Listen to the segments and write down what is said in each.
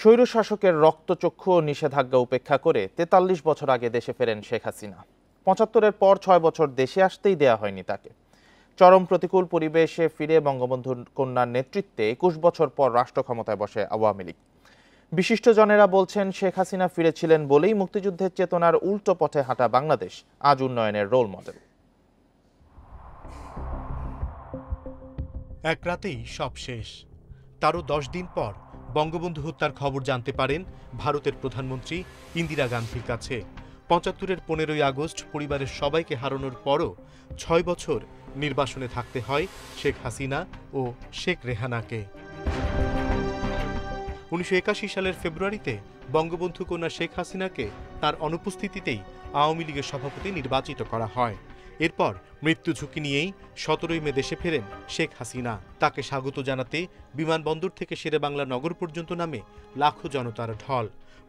স্বৈরশাসকের রক্তচক্ষু ও নিষেধাজ্ঞা উপেক্ষা করে ৪৩ বছর আগে দেশে ফেরেন শেখ হাসিনা। ৭৫-এর পর ৬ বছর দেশে আসতেই দেয়া হয়নি তাকে। চরম প্রতিকূল পরিবেশে ফিরে বঙ্গবন্ধু কন্যার নেতৃত্বে ২১ বছর পর রাষ্ট্র ক্ষমতায় বসে আওয়ামী লীগ। বিশিষ্টজনেরা বলছেন, শেখ হাসিনা ফিরেছিলেন বলেই মুক্তিযুদ্ধের চেতনার উল্টো পথে হাঁটা বাংলাদেশ আজ উন্নয়নের রোল মডেল। এক রাতেই সব শেষ। তারও ১০ দিন পর বঙ্গবন্ধু হত্যার খবর জানতে পারেন ভারতের প্রধানমন্ত্রী ইন্দিরা গান্ধীর কাছে। ৭৫-এর ১৫ই আগস্ট পরিবারের সবাইকে হারানোর পরও ৬ বছর নির্বাসনে থাকতে হয় শেখ হাসিনা ও শেখ রেহানাকে। ১৯৮১ সালের ফেব্রুয়ারিতে বঙ্গবন্ধু কন্যা শেখ হাসিনাকে তার অনুপস্থিতিতেই আওয়ামী লীগের সভাপতি নির্বাচিত করা হয়। এরপর মৃত্যু ঝুঁকি নিয়েই ১৭ই মে দেশে ফেরেন শেখ হাসিনা। তাকে স্বাগত জানাতে বিমানবন্দর থেকে শেরেবাংলা নগর পর্যন্ত নামে লাখো জনতার ঢল।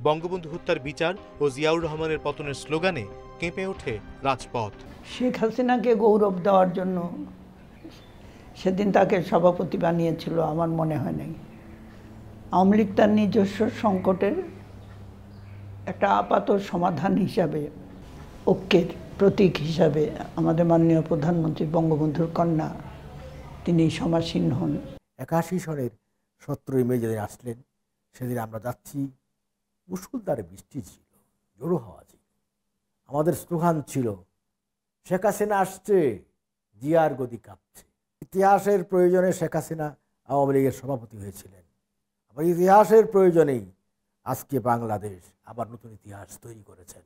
বঙ্গবন্ধু হত্যার বিচার ও জিয়াউর রহমানের পতনের স্লোগানে কেঁপে ওঠে রাজপথ। শেখ হাসিনাকে গৌরব দেওয়ার জন্য সেদিন তাকে সভাপতি বানিয়েছিল আমার মনে হয় নাই। আওয়ামী লীগ তার নিজস্ব সংকটের একটা আপাত সমাধান হিসাবে, ঐক্যের প্রতীক হিসাবে আমাদের মাননীয় প্রধানমন্ত্রী বঙ্গবন্ধুর কন্যা তিনি সমাসীন হন। ৮১ সনের ১৭ই মে যেদিন আসলেন সেদিন আমরা যাচ্ছি, মুষলধারে বৃষ্টি ছিল, জোরো হাওয়া ছিল। আমাদের স্লোগান ছিল, শেখ হাসিনা আসছে, জিয়ার গদি কাঁপছে। ইতিহাসের প্রয়োজনে শেখ হাসিনা আওয়ামী লীগের সভাপতি হয়েছিলেন। আবার ইতিহাসের প্রয়োজনেই আজকে বাংলাদেশ আবার নতুন ইতিহাস তৈরি করেছেন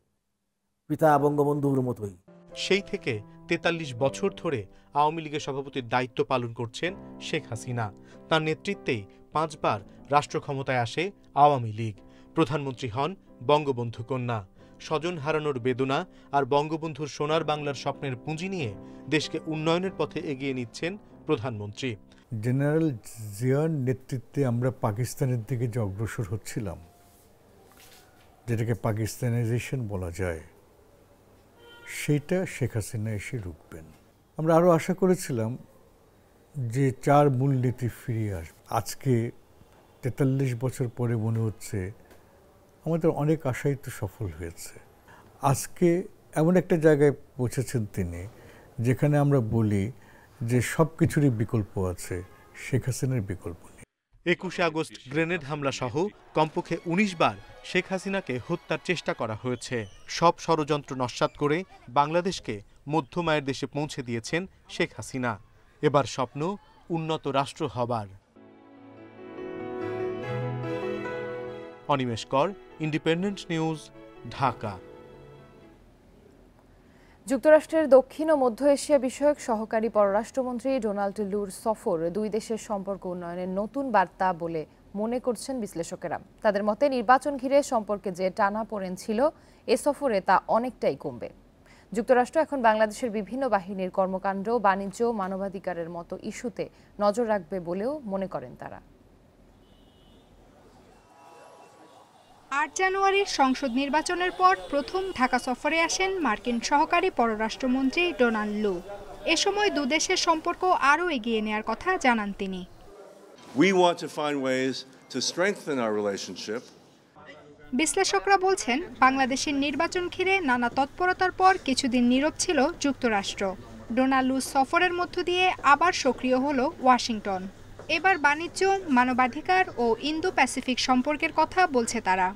পিতা বঙ্গবন্ধুর মতোই। সেই থেকে ৪৩ বছর ধরে আওয়ামী লীগের সভাপতির দায়িত্ব পালন করছেন শেখ হাসিনা। তার নেতৃত্বেই ৫ বার রাষ্ট্র ক্ষমতায় আসে আওয়ামী লীগ। প্রধানমন্ত্রী হন বঙ্গবন্ধু কন্যা। স্বজন হারানোর বেদনা আর বঙ্গবন্ধুর সোনার বাংলার স্বপ্নের পুঁজি নিয়ে দেশকে উন্নয়নের পথে এগিয়ে নিচ্ছেন প্রধানমন্ত্রী। জেনারেল জিয়ার নেতৃত্বে আমরা পাকিস্তানের দিকে যে অগ্রসর হচ্ছিলাম, যেটাকে পাকিস্তানাইজেশন বলা যায়, সেইটা শেখ হাসিনা এসে রুখবেন। আমরা আরও আশা করেছিলাম যে ৪ মূলনীতি ফিরিয়ে আসবে। আজকে ৪৩ বছর পরে মনে হচ্ছে আমাদের অনেক আশাই তো সফল হয়েছে। আজকে এমন একটা জায়গায় পৌঁছেছেন তিনি যেখানে আমরা বলি যে সব কিছুরই বিকল্প আছে, শেখ হাসিনার বিকল্প নেই। ২১শে আগস্ট গ্রেনেড হামলা সহ কমপক্ষে ১৯ বার শেখ হাসিনাকে হত্যার চেষ্টা করা হয়েছে। সব ষড়যন্ত্র নস্যাৎ করে বাংলাদেশকে মধ্যমায়ের দেশে পৌঁছে দিয়েছেন শেখ হাসিনা। এবার স্বপ্ন উন্নত রাষ্ট্র হবার। অনিমেষ কর, ইন্ডিপেন্ডেন্ট নিউজ, ঢাকা। যুক্তরাষ্ট্রের দক্ষিণ ও মধ্য এশিয়া বিষয়ক সহকারী পররাষ্ট্রমন্ত্রী ডোনাল্ড লুর সফর দুই দেশের সম্পর্ক উন্নয়নের নতুন বার্তা বলে মনে করছেন বিশ্লেষকেরা। তাদের মতে নির্বাচন ঘিরে সম্পর্কে যে টানাপোড়েন ছিল, এ সফরে তা অনেকটাই কমবে। যুক্তরাষ্ট্র এখন বাংলাদেশের বিভিন্ন বাহিনীর কর্মকাণ্ড, বাণিজ্য, মানবাধিকারের মতো ইস্যুতে নজর রাখবে বলেও মনে করেন তারা। ৮ জানুয়ারির সংসদ নির্বাচনের পর প্রথম ঢাকা সফরে আসেন মার্কিন সহকারী পররাষ্ট্রমন্ত্রী ডোনাল্ড লু। এ সময় দুদেশের সম্পর্ক আরও এগিয়ে নেয়ার কথা জানান তিনি। বিশ্লেষকরা বলছেন, বাংলাদেশের নির্বাচন ঘিরে নানা তৎপরতার পর কিছুদিন নীরব ছিল যুক্তরাষ্ট্র। ডোনাল্ড লু সফরের মধ্য দিয়ে আবার সক্রিয় হলো ওয়াশিংটন। এবার বাণিজ্য, মানবাধিকার ও ইন্দো প্যাসিফিক সম্পর্কের কথা বলছে তারা।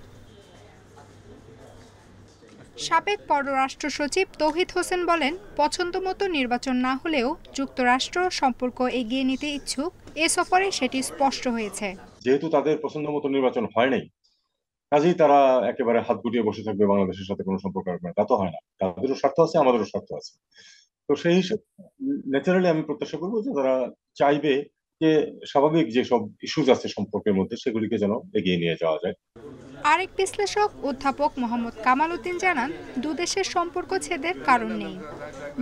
সাবেক পররাষ্ট্র সচিব তৌহিদ হোসেন বলেন, পছন্দমতো নির্বাচন না হলেও যুক্তরাষ্ট্র সম্পর্ক এগিয়ে নিতে ইচ্ছুক। এ সফরে সেটি স্পষ্ট হয়েছে। যেহেতু তাদের পছন্দমতো নির্বাচন হয় নাই, কাজেই তারা একেবারে হাত গুটিয়ে বসে থাকবে, বাংলাদেশের সাথে কোনো সম্পর্ক রাখবে না, তা তো হয় না। তাদেরও স্বার্থ আছে, আমাদেরও স্বার্থ আছে। তো সেই হিসেবে ন্যাচারালি আমি প্রত্যাশা করবো যে তারা চাইবে যে স্বাভাবিক যে সব ইস্যুজ আছে সম্পর্কের মধ্যে, সেগুলিকে যেন এগিয়ে নিয়ে যাওয়া যায়। আরেক বিশ্লেষক অধ্যাপক মোহাম্মদ কামাল উদ্দিন জানান, দুদেশের সম্পর্ক ছেদের কারণ নেই।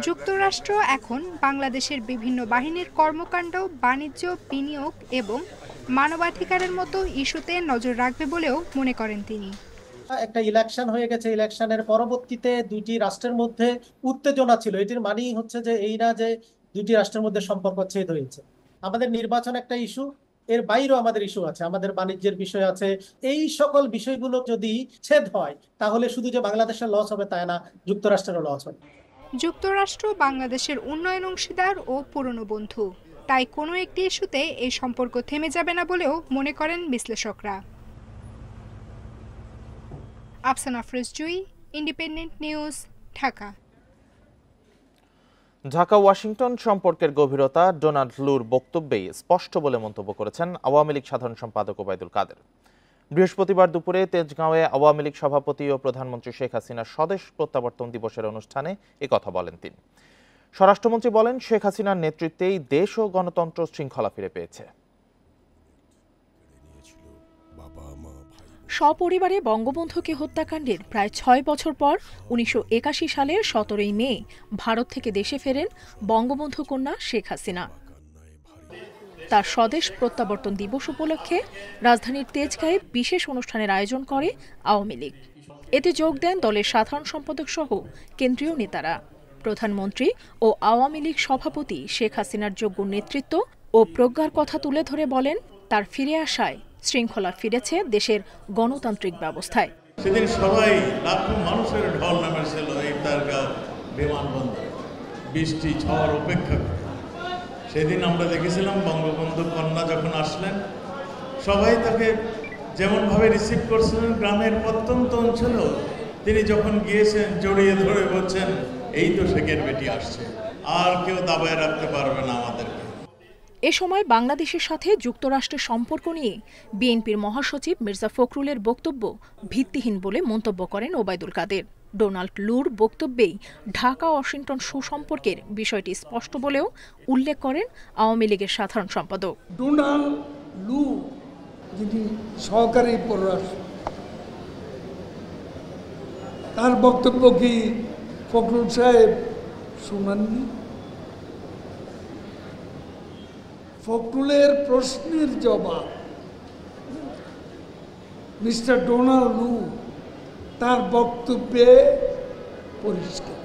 যুক্তরাষ্ট্র এখন বাংলাদেশের বিভিন্ন বাহিনীর কর্মকাণ্ড, বাণিজ্য, বিনিয়োগ এবং মানবাধিকারের মতো ইস্যুতে নজর রাখবে বলেও মনে করেন তিনি। একটা ইলেকশন হয়ে গেছে, ইলেকশনের পরবর্তীতে দুইটি রাষ্ট্রের মধ্যে উত্তেজনা ছিল। এটির মানেই হচ্ছে যে এই না যে দুইটি রাষ্ট্রের মধ্যে সম্পর্ক ছেদ হয়েছে। আমাদের নির্বাচন একটা ইস্যু, এর বাইরেও আমাদের ইস্যু আছে, আমাদের বাণিজ্যের বিষয় আছে। এই সকল বিষয়গুলো যদি ছেদ হয় তাহলে শুধু যে বাংলাদেশের লস হবে তাই না, যুক্তরাষ্ট্রেরও লস হবে। যুক্তরাষ্ট্র বাংলাদেশের উন্নয়ন অংশীদার ও পুরনো বন্ধু, তাই কোনো একটি ইস্যুতে এই সম্পর্ক থেমে যাবে না বলেও মনে করেন বিশ্লেষকরা। Afsana Afroz Jui, Independent News, Dhaka. Dhaka Washington সম্পর্কের গভীরতা ডোনাল্ড লুর বক্তব্যেই স্পষ্ট বলে মন্তব্য করেছেন আওয়ামী লীগ সাধারণ সম্পাদক ওবায়দুল কাদের। বৃহস্পতিবার দুপুরে তেজগাঁওয়ে আওয়ামী লীগ সভাপতি ও প্রধানমন্ত্রী শেখ হাসিনার স্বদেশ প্রত্যাবর্তন দিবসের অনুষ্ঠানে একথা বলেন তিনি। স্বরাষ্ট্রমন্ত্রী বলেন, শেখ হাসিনার নেতৃত্বেই দেশ ও গণতন্ত্র শৃঙ্খলা ফিরে পেয়েছে। সপরিবারে বঙ্গবন্ধুকে হত্যাকাণ্ডের প্রায় ৬ বছর পর ১৯৮১ সালের ১৭ই মে ভারত থেকে দেশে ফেরেন বঙ্গবন্ধু কন্যা শেখ হাসিনা। তার স্বদেশ প্রত্যাবর্তন দিবস উপলক্ষে রাজধানীর তেজগাঁয়ে বিশেষ অনুষ্ঠানের আয়োজন করে আওয়ামী লীগ। এতে যোগ দেন দলের সাধারণ সম্পাদক সহ কেন্দ্রীয় নেতারা। প্রধানমন্ত্রী ও আওয়ামী লীগ সভাপতি শেখ হাসিনার যোগ্য নেতৃত্ব ও প্রজ্ঞার কথা তুলে ধরে বলেন, তার ফিরে আসায় শৃঙ্খলা ফিরেছে দেশের গণতান্ত্রিক ব্যবস্থায়। সেদিন সবাই লাখো মানুষের ঢল নামেছিল এই তারগাঁও বিমানবন্দরে, বৃষ্টি ঝড় উপেক্ষা করে। সেদিন আমরা দেখেছিলাম বঙ্গবন্ধু কন্যা যখন আসলেন, সবাই তাকে যেমনভাবে রিসিভ করছিলেন। গ্রামের প্রত্যন্ত অঞ্চলেও তিনি যখন গিয়েছেন জড়িয়ে ধরে বলছেন, এই তো শেখের বেটি আসছে, আর কেউ দাবায় রাখতে পারবে না আমাদেরকে। এ সময় বাংলাদেশের সাথে যুক্তরাষ্ট্রের সম্পর্ক নিয়ে বিএনপির মহাসচিব মির্জা ফখরুলের বক্তব্য ভিত্তিহীন বলে মন্তব্য করেন ওবায়দুল কাদের। ডোনাল্ড লুর বক্তব্যেই ঢাকা ওয়াশিংটন সুসম্পর্কের বিষয়টি স্পষ্ট বলেও উল্লেখ করেন আওয়ামী লীগের সাধারণ সম্পাদক। ডোনাল্ড লু, যিনি সহকারী পররাষ্ট্র, তার বক্তব্য কি ফখরুল সাহেব শুনাননি? ফখরুলের প্রশ্নের জবাব মিস্টার ডোনাল্ড লু তার বক্তব্যে পরিষ্কার।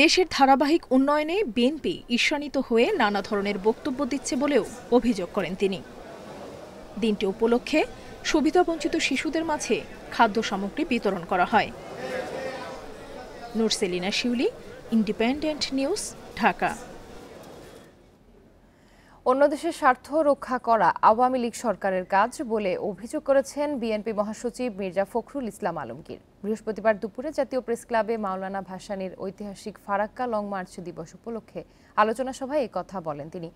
দেশের ধারাবাহিক উন্নয়নে বিএনপি ঈর্ষান্বিত হয়ে নানা ধরনের বক্তব্য দিচ্ছে বলেও অভিযোগ করেন তিনি। দিনটি উপলক্ষে সুবিধাবঞ্চিত শিশুদের মাঝে খাদ্য সামগ্রী বিতরণ করা হয়। নুরসেলিনা শিউলি, ইন্ডিপেন্ডেন্ট নিউজ, ঢাকা। অন্য দেশের স্বার্থ রক্ষা করা আওয়ামী লীগ সরকারের কাজ বলে অভিযোগ করেছেন বিএনপি মহাসচিব মির্জা ফখরুল ইসলাম আলমগীর। বৃহস্পতিবার দুপুরে জাতীয় প্রেস ক্লাবে মাওলানা ভাসানীর ঐতিহাসিক ফারাক্কা লং মার্চ দিবস উপলক্ষে আলোচনা সভায় একথা বলেন তিনি।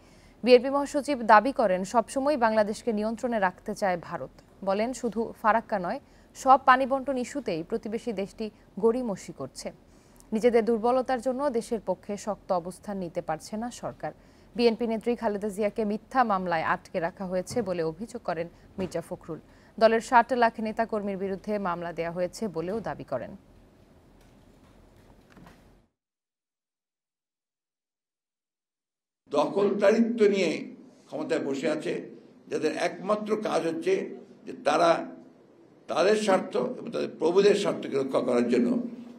বিএনপি মহাসচিব দাবি করেন, সবসময় বাংলাদেশকে নিয়ন্ত্রণে রাখতে চায় ভারত। বলেন, শুধু ফারাক্কা নয়, সব পানি বন্টন ইস্যুতেই প্রতিবেশী দেশটি গড়িমসি করছে। নিজেদের দুর্বলতার জন্য দেশের পক্ষে শক্ত অবস্থান নিতে পারছে না সরকার। বিএনপি নেত্রী খালেদা জিয়াকে মিথ্যা মামলায় আটকে রাখা হয়েছে বলে অভিযোগ করেন মির্জা ফখরুল। দলের ৬০ লাখ নেতাকর্মীর বিরুদ্ধে মামলা দেওয়া হয়েছে বলেও দাবি করেন। দখলদারিত্ব নিয়ে ক্ষমতায় বসে আছে, যাদের একমাত্র কাজ হচ্ছে যে তারা তাদের স্বার্থ এবং তাদের প্রভুদের স্বার্থকে রক্ষা করার জন্য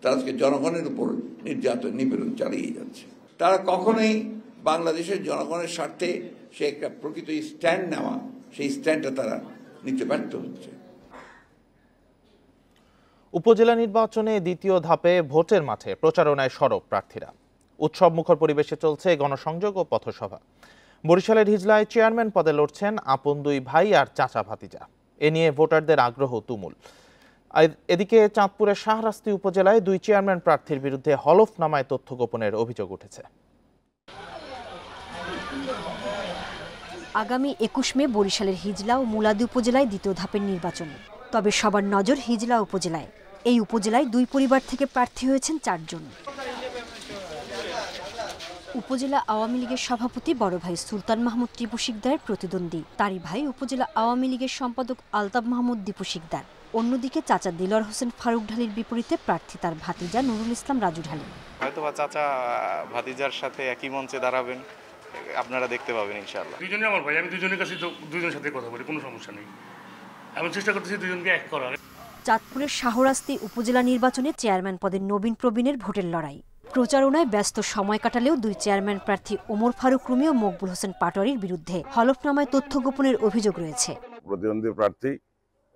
তারা আজকে জনগণের উপর নির্যাতন নিপীড়ন চালিয়ে যাচ্ছে। তারা কখনোই বাংলাদেশের জনগণের স্বার্থে সে একটা প্রকৃত স্ট্যান্ড নেওয়া, সেই স্ট্যান্ডটা তারা নিতে ব্যর্থ হচ্ছে। উপজেলা নির্বাচনে দ্বিতীয় ধাপে ভোটের মাঠে প্রচারণায় সরব প্রার্থীরা। উৎসব মুখর পরিবেশে চলছে গণসংযোগ ও পথসভা। বরিশালের হিজলায় চেয়ারম্যান পদে লড়ছেন আপন দুই ভাই আর চাচা ভাতিজা। এ নিয়ে ভোটারদের আগ্রহ তুমুল। এদিকে চাঁদপুরের শাহরাস্তি উপজেলায় দুই চেয়ারম্যান প্রার্থীর বিরুদ্ধে হলফনামায় তথ্য গোপনের অভিযোগ উঠেছে। আগামী ২১ মে বরিশালের হিজলা ও মুলাদি উপজেলায় দ্বিতীয় ধাপের নির্বাচন। তবে সবার নজর হিজলা উপজেলায়। এই উপজেলায় দুই পরিবার থেকে প্রার্থী হয়েছেন ৪ জন। উপজেলা আওয়ামী লীগের সভাপতি বড় ভাই সুলতান মাহমুদ টিপু শিকদারের প্রতিদ্বন্দ্বী তারই ভাই উপজেলা আওয়ামী লীগের সম্পাদক আলতাফ মাহমুদ দীপু শিকদার। অন্যদিকে চাচা দিলওয়ার হোসেন ফারুক ঢালির বিপরীতে প্রার্থী তার ভাতিজা নুরুল ইসলাম রাজু ঢালি। হয়তোবা চাচা ভাতিজার সাথে একই মঞ্চে দাঁড়াবেন, আপনারা দেখতে পাবেন ইনশাআল্লাহ। দুজনে আমার ভাই, আমি দুজনের কাছে দুজনের সাথে কথা বলি, কোনো সমস্যা নেই। আমি চেষ্টা করতেছি দুজনকে এক করার। চাঁদপুরের শাহরাস্তি উপজেলা নির্বাচনে চেয়ারম্যান পদে নবীন প্রবীণের ভোটের লড়াই। প্রচারণায় ব্যস্ত সময় কাটালেও দুই চেয়ারম্যান প্রার্থী ওমর ফারুক রুমী ও মকবুল হোসেন পাটোয়ারির বিরুদ্ধে হলফনামায় তথ্য গোপনের অভিযোগ রয়েছে। প্রতিদ্বন্দ্বী প্রার্থী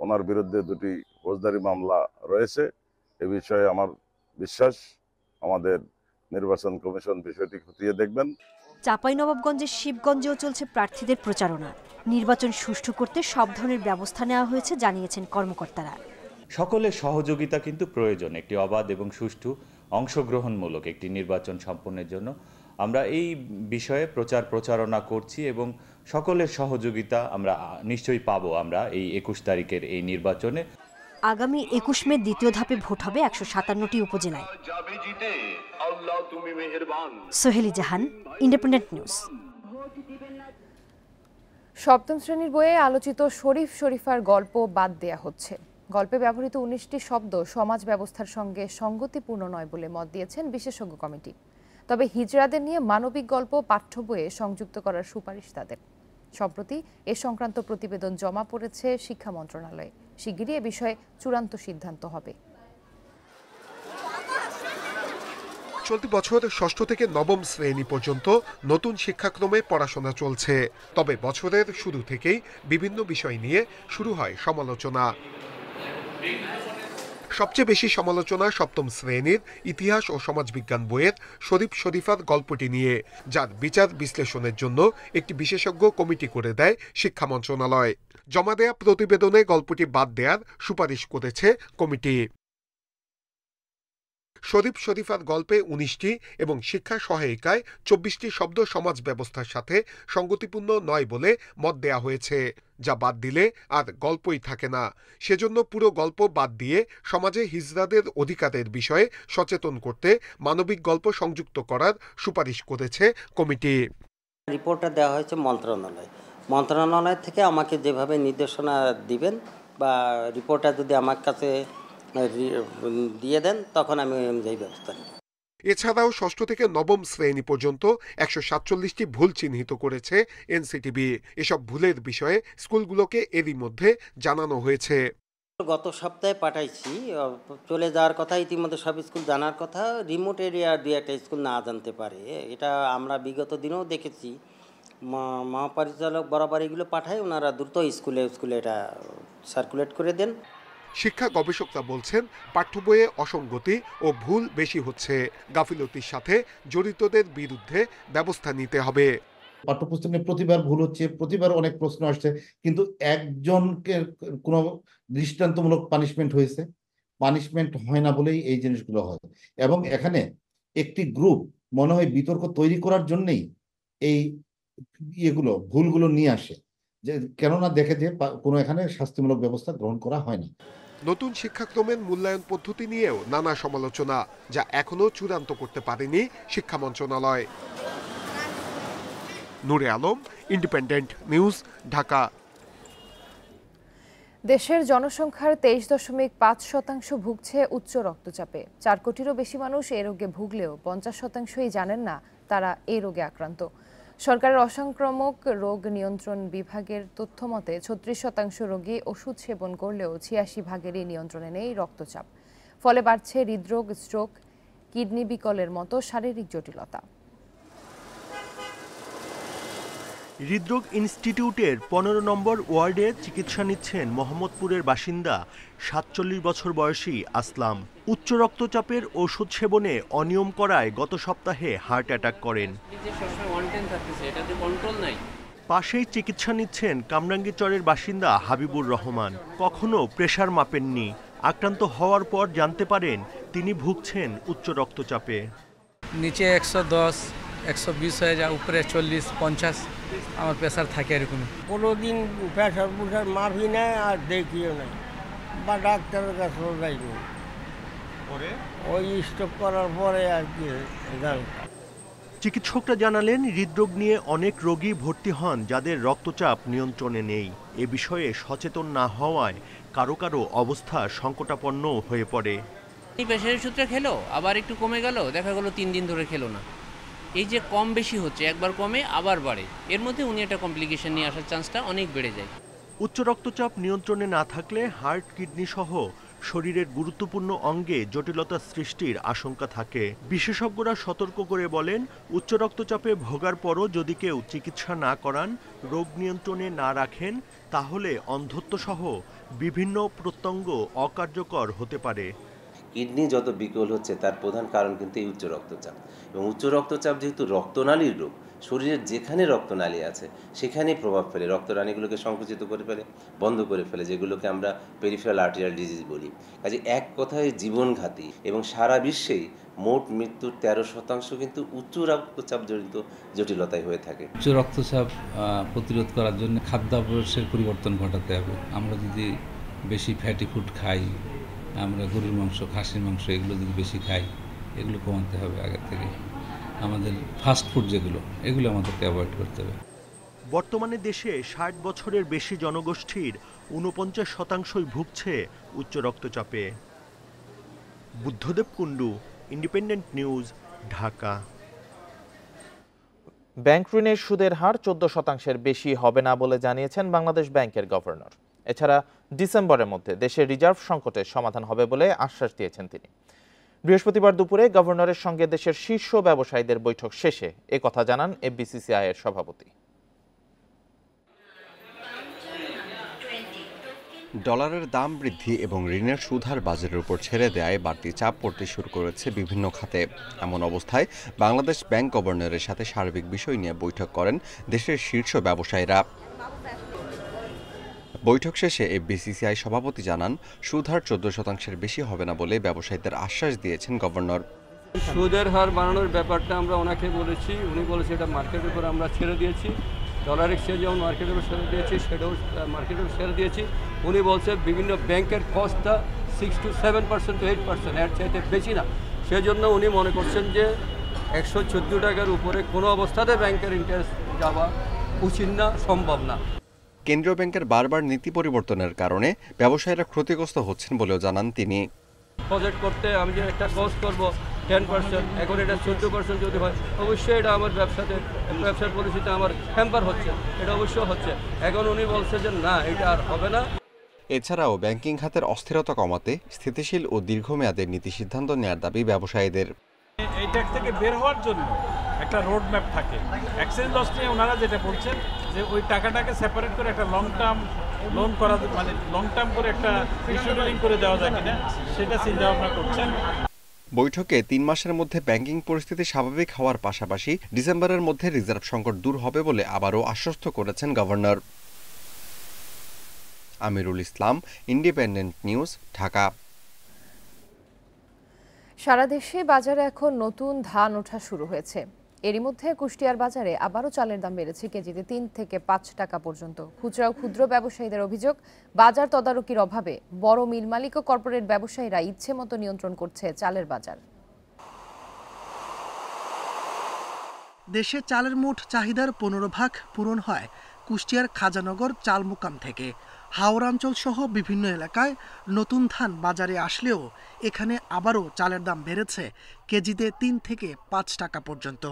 ওনার বিরুদ্ধে দুটি ফৌজদারি মামলা রয়েছে। এ বিষয়ে আমার বিশ্বাস আমাদের নির্বাচন কমিশন বিষয়টি খতিয়ে দেখবেন। চাঁপাইনবাবগঞ্জের শিবগঞ্জেও চলছে প্রার্থীদের প্রচারণা। নির্বাচন সুষ্ঠু করতে সব ধরনের ব্যবস্থা নেওয়া হয়েছে জানিয়েছেন কর্মকর্তারা। সকলের সহযোগিতা কিন্তু প্রয়োজন একটি অবাধ এবং সুষ্ঠু অংশগ্রহণমূলক একটি নির্বাচন সম্পন্নের জন্য। আমরা এই বিষয়ে প্রচারণা করছি এবং সকলের সহযোগিতা আমরা নিশ্চয়ই পাবো আমরা এই ২১ তারিখের এই নির্বাচনে। আগামী ২১ মে দ্বিতীয় ধাপে ভোট হবে ১৫৭টি উপজেলায়। সোহেলি জাহান, ইন্ডিপেন্ডেন্ট নিউজ। সপ্তম শ্রেণীর বইয়ে আলোচিত শরীফ শরীফার গল্প বাদ দেয়া হচ্ছে। গল্পে ব্যবহৃত ১৯টি শব্দ সমাজ ব্যবস্থার সঙ্গে সঙ্গতিপূর্ণ নয় বলে মত দিয়েছেন বিশেষজ্ঞ কমিটি। তবে হিজড়াদের নিয়ে মানবিক গল্প পাঠ্য বইয়ে সংযুক্ত করার সুপারিশ তাদের। সম্প্রতি এ সংক্রান্ত প্রতিবেদন জমা পড়েছে শিক্ষা মন্ত্রণালয়ে। শিগগিরই এ বিষয়ে চূড়ান্ত সিদ্ধান্ত হবে। চলতি বছর ষষ্ঠ থেকে নবম শ্রেণী পর্যন্ত নতুন শিক্ষাক্রমে পড়াশোনা চলছে। তবে বছরের শুরু থেকেই বিভিন্ন বিষয় নিয়ে শুরু হয় সমালোচনা। সবচেয়ে বেশি সমালোচনা সপ্তম শ্রেণীর ইতিহাস ও সমাজবিজ্ঞান বইয়ের শরীফ শরীফার গল্পটি নিয়ে, যার বিচার বিশ্লেষণের জন্য একটি বিশেষজ্ঞ কমিটি করে দেয় শিক্ষা মন্ত্রণালয়। জমা দেয়া প্রতিবেদনে গল্পটি বাদ দেওয়ার সুপারিশ করেছে কমিটি। শরীফ শরীফার গল্পে ১৯টি এবং শিক্ষা সহায়িকায় ২৪টি শব্দ সমাজ ব্যবস্থার সাথে সঙ্গতিপূর্ণ নয় বলে মত দেয়া হয়েছে, যা বাদ দিলে আর গল্পই থাকে না। সেজন্য পুরো গল্প বাদ দিয়ে সমাজে হিজড়াদের অধিকারের বিষয়ে সচেতন করতে মানবিক গল্প সংযুক্ত করার সুপারিশ করেছে কমিটি। রিপোর্টটা দেওয়া হয়েছে মন্ত্রণালয় থেকে আমাকে যেভাবে নির্দেশনা দিবেন বা রিপোর্টটা যদি আমার কাছে দিয়ে দেন তখন আমি অনুযায়ী ব্যবস্থা নিব। এছাড়াও ষষ্ঠ থেকে নবম শ্রেণী পর্যন্ত ১৪৭টি ভুল চিহ্নিত করেছে এনসিটিবি। এসব ভুলের বিষয়ে স্কুলগুলোকে এরই মধ্যে জানানো হয়েছে। গত সপ্তাহে পাঠাইছি, চলে যাওয়ার কথা, ইতিমধ্যে সব স্কুল জানার কথা। রিমোট এরিয়া দুই একটা স্কুল না জানতে পারে, এটা আমরা বিগত দিনেও দেখেছি। মহাপরিচালক বরাবর এগুলো পাঠায়, ওনারা দ্রুত স্কুলে এটা সার্কুলেট করে দেন। শিক্ষা গবেষকরা বলছেন পাঠ্য বইয়ে অসঙ্গতি ও ভুল বেশি হচ্ছে। গাফিলতির সাথে জড়িতদের বিরুদ্ধে ব্যবস্থা নিতে হবে। পাঠ্যপুস্তকে প্রতিবার ভুল হচ্ছে, প্রতিবার অনেক প্রশ্ন আসছে, কিন্তু একজনকে কোনো দৃষ্টান্তমূলক পানিশমেন্ট হয়েছে? পানিশমেন্ট হয় না বলেই এই জিনিসগুলো হয়। এবং এখানে একটি গ্রুপ মনে হয় বিতর্ক তৈরি করার জন্যই এই ভুলগুলো নিয়ে আসে, যে কেননা দেখে যে কোনো এখানে শাস্তিমূলক ব্যবস্থা গ্রহণ করা হয় না। নতুন শিক্ষাক্রমের মূল্যায়ন পদ্ধতি নিয়েও নানা সমালোচনা, যা এখনো চূড়ান্ত করতে পারেনি শিক্ষা মন্ত্রণালয়। নূরে আলম, ইন্ডিপেন্ডেন্ট নিউজ, ঢাকা। দেশের জনসংখ্যার 23.5% ভুগছে উচ্চ রক্তচাপে। 4 কোটিরও বেশি মানুষ এই রোগে ভুগলেও 50%ই জানেন না তারা এই রোগে আক্রান্ত। সরকারের অসংক্রামক রোগ নিয়ন্ত্রণ বিভাগের তথ্য মতে 36% রোগী ওষুধ সেবন করলেও 86%-এরই নিয়ন্ত্রণে নেই রক্তচাপ। ফলে বাড়ছে হৃদরোগ, স্ট্রোক, কিডনি বিকলের মতো শারীরিক জটিলতা। হৃদরোগ ইনস্টিটিউটের 15 নম্বর ওয়ার্ডে চিকিৎসা নিচ্ছেন মোহাম্মদপুরের বাসিন্দা 47 বছর বয়সী আসলাম। উচ্চ রক্তচাপের ওষুধ সেবনে অনিয়ম করায় গত সপ্তাহে হার্ট অ্যাটাক করেন। পাশেই চিকিৎসা নিচ্ছেন কামরাঙ্গীচরের বাসিন্দা হাবিবুর রহমান। কখনো প্রেসার মাপেননি। আক্রান্ত হওয়ার পর জানতে পারেন তিনি ভুগছেন উচ্চ রক্তচাপে। নিচে 110, 120 হয়ে যায়, উপরে 40, 50 আমার প্রেসার থাকে এরকম। কোনোদিন প্রেসার মাপি নেয় আর দেখিও নাই, বা ডাক্তারের কাছেও যাইনি। ওই স্ট্রোক করার পরে আর কি চিকিৎসকরা জানালেন হৃদরোগ নিয়ে অনেক রোগী ভর্তি হন যাদের রক্তচাপ নিয়ন্ত্রণে নেই। এ বিষয়ে সচেতন না হওয়ায় কারো কারো অবস্থা সংকটাপন্ন হয়ে পড়ে। এই প্রেসারের সূত্রে খেলো, আবার একটু কমে গেল, দেখা গেল 3 দিন ধরে খেলো না। এই যে কম বেশি হচ্ছে, একবার কমে আবার বাড়ে, এর মধ্যে উনি একটা কমপ্লিকেশন নিয়ে আসার চান্সটা অনেক বেড়ে যায়। উচ্চ রক্তচাপ নিয়ন্ত্রণে না থাকলে হার্ট, কিডনি সহ শরীরের গুরুত্বপূর্ণ অঙ্গে জটিলতা সৃষ্টির আশঙ্কা থাকে। বিশেষজ্ঞরা সতর্ক করে বলেন, উচ্চ রক্তচাপে ভোগার পরও যদি কেউ চিকিৎসা না করান, রোগ নিয়ন্ত্রণে না রাখেন, তাহলে অন্ধত্বসহ বিভিন্ন প্রত্যঙ্গ অকার্যকর হতে পারে। কিডনি যত বিকল হচ্ছে তার প্রধান কারণ কিন্তু এই উচ্চ রক্তচাপ, এবং উচ্চ রক্তচাপ যেহেতু রক্তনালীর রোগ, শরীরের যেখানে রক্তনালী আছে সেখানেই প্রভাব ফেলে, রক্তনালীগুলোকে সংকুচিত করে ফেলে, বন্ধ করে ফেলে, যেগুলোকে আমরা পেরিফেরাল আর্টেরিয়াল ডিজিজ বলি। কাজে এক কথায় জীবনঘাতী, এবং সারা বিশ্বেই মোট মৃত্যুর 13% কিন্তু উচ্চ রক্তচাপ জড়িত জটিলতায় হয়ে থাকে। উচ্চ রক্তচাপ প্রতিরোধ করার জন্য খাদ্যাভ্যাসের পরিবর্তন ঘটাতে হবে। আমরা যদি বেশি ফ্যাটি ফুড খাই, আমরা গরুর মাংস, খাসির মাংস এগুলো যদি বেশি খাই, এগুলো কমাতে হবে আগের থেকে। আমাদের ফাস্ট ফুড এগুলো আমাদেরকে অ্যাভয়েড করতে হবে। বর্তমানে দেশে 60 বছরের বেশি জনগোষ্ঠীর 49% ভুগছে উচ্চ রক্তচাপে। Buddhadeb Kundu, Independent News, Dhaka. Bank ঋণের সুদের হার 14% বেশি হবে না বলে জানিয়েছেন বাংলাদেশ ব্যাংকের গভর্নর। এছাড়া ডিসেম্বরের মধ্যে দেশের রিজার্ভ সংকটের সমাধান হবে বলে আশ্বাস দিয়েছেন তিনি। বৃহস্পতিবার দুপুরে গভর্নরের সঙ্গে দেশের শীর্ষ ব্যবসায়ীদের বৈঠক শেষে একথা জানান এফবিসিসিআই এর সভাপতি। ডলারের দাম বৃদ্ধি এবং ঋণের সুদহার বাজারের উপর ছেড়ে দেয় বাড়তি চাপ পড়তে শুরু করেছে বিভিন্ন খাতে। এমন অবস্থায় বাংলাদেশ ব্যাংক গভর্নরের সাথে সার্বিক বিষয় নিয়ে বৈঠক করেন দেশের শীর্ষ ব্যবসায়ীরা। বৈঠক শেষে এফবিসিসিআই সভাপতি জানান, সুদহার 14% বেশি হবে না বলে ব্যবসায়ীদের আশ্বাস দিয়েছেন গভর্নর। সুদের হার বাড়ানোর ব্যাপারটা আমরা ওনাকে বলেছি, উনি বলেছে এটা মার্কেটের উপর আমরা ছেড়ে দিয়েছি। ডলার এক্সচেঞ্জ যেমন মার্কেটের উপর ছেড়ে দিয়েছি, সেটাও মার্কেটের উপর ছেড়ে দিয়েছি। উনি বলছে বিভিন্ন ব্যাংকের কস্টটা 6 to 7% to 8%, এর চাইতে বেশি না। সেজন্য উনি মনে করছেন যে 114 টাকার উপরে কোনো অবস্থাতে ব্যাংকের ইন্টারেস্ট যাওয়া উচিত না, সম্ভব না। কেন্দ্রীয় ব্যাংকের বারবার নীতি পরিবর্তনের কারণে ব্যবসায়ীরা ক্ষতিগ্রস্ত হচ্ছেন বলেও জানান তিনি। প্রজেক্ট করতে আমি যে একটা কস্ট করব 10%, এখন এটা 14% যদি হয়, অবশ্যই এটা আমার ব্যবসার পরিস্থিতি আমার হ্যাম্পার হচ্ছে, এটা অবশ্যই হচ্ছে। এখন উনি বলছে যে না, এটা আর হবে না। এছাড়াও ব্যাংকিং খাতের অস্থিরতা কমাতে স্থিতিশীল ও দীর্ঘমেয়াদের নীতি সিদ্ধান্ত নেওয়ার দাবি ব্যবসায়ীদের। এই ট্যাক্স থেকে বের হওয়ার জন্য একটা রোড ম্যাপ থাকে। এক্সচেঞ্জ লস নিয়ে ওনারা যেটা বলছেন যে ওই টাকাটাকে সেপারেট করে একটা লং টার্ম লোন করা, মানে লং টার্ম করে একটা রিশিডিউলিং করে দেওয়া যায় কিনা সেটা চিন্তা ভাবনা করছেন। বৈঠকে 3 মাসের মধ্যে ব্যাংকিং পরিস্থিতি স্বাভাবিক হওয়ার পাশাপাশি ডিসেম্বরের মধ্যে রিজার্ভ সংকট দূর হবে বলে আবারও আশ্বস্ত করেছেন governor. Amirul Islam, independent News, Dhaka. সারা দেশে বাজারে এখন নতুন ধান ওঠা শুরু হয়েছে। এরই মধ্যে কুষ্টিয়ার বাজারে আবারও চালের দাম বেড়েছে কেজিতে 3 থেকে 5 টাকা পর্যন্ত। খুচরা ও ক্ষুদ্র ব্যবসায়ীদের অভিযোগ, বাজার তদারকির অভাবে বড় মিল মালিক ও কর্পোরেট ব্যবসায়ীরা ইচ্ছে মতো নিয়ন্ত্রণ করছে চালের বাজার। দেশে চালের মোট চাহিদার 15% পূরণ হয় কুষ্টিয়ার খাজানগর চাল মুকাম থেকে। হাওড়াঞ্চল সহ বিভিন্ন এলাকায় নতুন ধান বাজারে আসলেও এখানে আবারও চালের দাম বেড়েছে কেজিতে 3 থেকে 5 টাকা পর্যন্ত।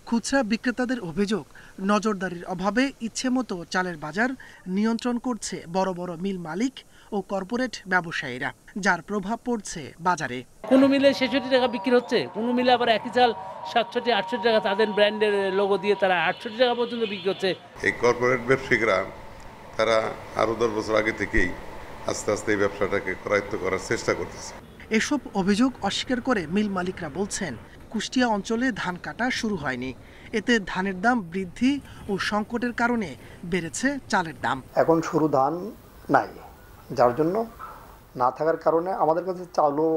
খুচরা বিক্রেতাদের অভিযোগ, নজরদারির অভাবে ইচ্ছেমতো চালের বাজার নিয়ন্ত্রণ করছে বড় বড় মিল মালিক ও কর্পোরেট ব্যবসায়ীরা, যার প্রভাব পড়ছে বাজারে। কোনো মিলে 66 টাকা বিক্রি হচ্ছে, কোনো মিলে আবার একই চাল 67-68 টাকা, তাদের ব্র্যান্ডের লোগো দিয়ে তারা 68 টাকা পর্যন্ত বিক্রি হচ্ছে। এই কর্পোরেট ব্যবসায়ীরা তারা আরো 10 বছর আগে থেকেই আস্তে আস্তে এই ব্যবসাটাকে করায়ত্ত করার চেষ্টা করতেছে। এসব অভিযোগ অস্বীকার করে মিল মালিকরা বলছেন, কুষ্টিয়া অঞ্চলে ধান কাটা শুরু হয়নি, এতে ধানের দাম বৃদ্ধি ও সংকটের কারণে বেড়েছে চালের দাম। এখন সরু ধান নাই, যার জন্য না থাকার কারণে আমাদের কাছে চাউলও,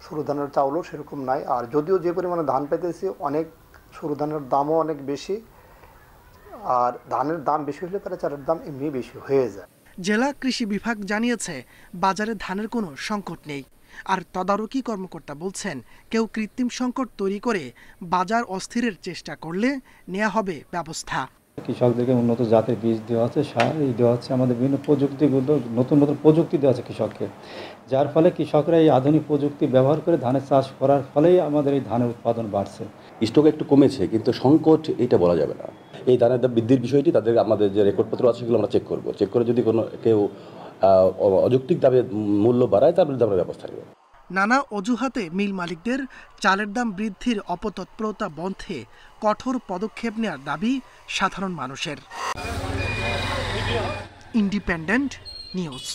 সরু ধানের চাউলও সেরকম নাই। আর যদিও যে পরিমাণে ধান পেতেছি, অনেক সরু ধানের দামও অনেক বেশি, আর ধানের দাম বেশি হলে পরে চালের দাম এমনি বেশি হয়ে যায়। জেলা কৃষি বিভাগ জানিয়েছে বাজারে ধানের কোনো সংকট নেই। আর তদারকি কর্মকর্তা বলছেন, কেউ কৃত্রিম সংকট তৈরি করে বাজার অস্থিরের চেষ্টা করলে নেওয়া হবে ব্যবস্থা। কৃষকদেরকে উন্নত জাতের বীজ দেওয়া হচ্ছে, সার দেওয়া হচ্ছে, আমাদের বিভিন্ন প্রযুক্তিগুলো, নতুন নতুন প্রযুক্তি দেওয়া হচ্ছে কৃষককে, যার ফলে কৃষকরা এই আধুনিক প্রযুক্তি ব্যবহার করে ধানের চাষ করার ফলেই আমাদের এই ধানের উৎপাদন বাড়ছে। স্টক একটু কমেছে, কিন্তু সংকট এটা বলা যাবে না। এই ধানের দাম বৃদ্ধির বিষয়টি তাদের আমাদের যে রেকর্ডপত্র আছে সেগুলো আমরা চেক করব, চেক করে যদি কোনো কেউ অযৌক্তিক দামে মূল্য বাড়ায় তার বিরুদ্ধে আমরা ব্যবস্থা নেব। নানা অজুহাতে মিল মালিকদের চালের দাম বৃদ্ধির অপতৎপরতা বন্ধে কঠোর পদক্ষেপ নেওয়ার দাবি সাধারণ মানুষের। Independent news.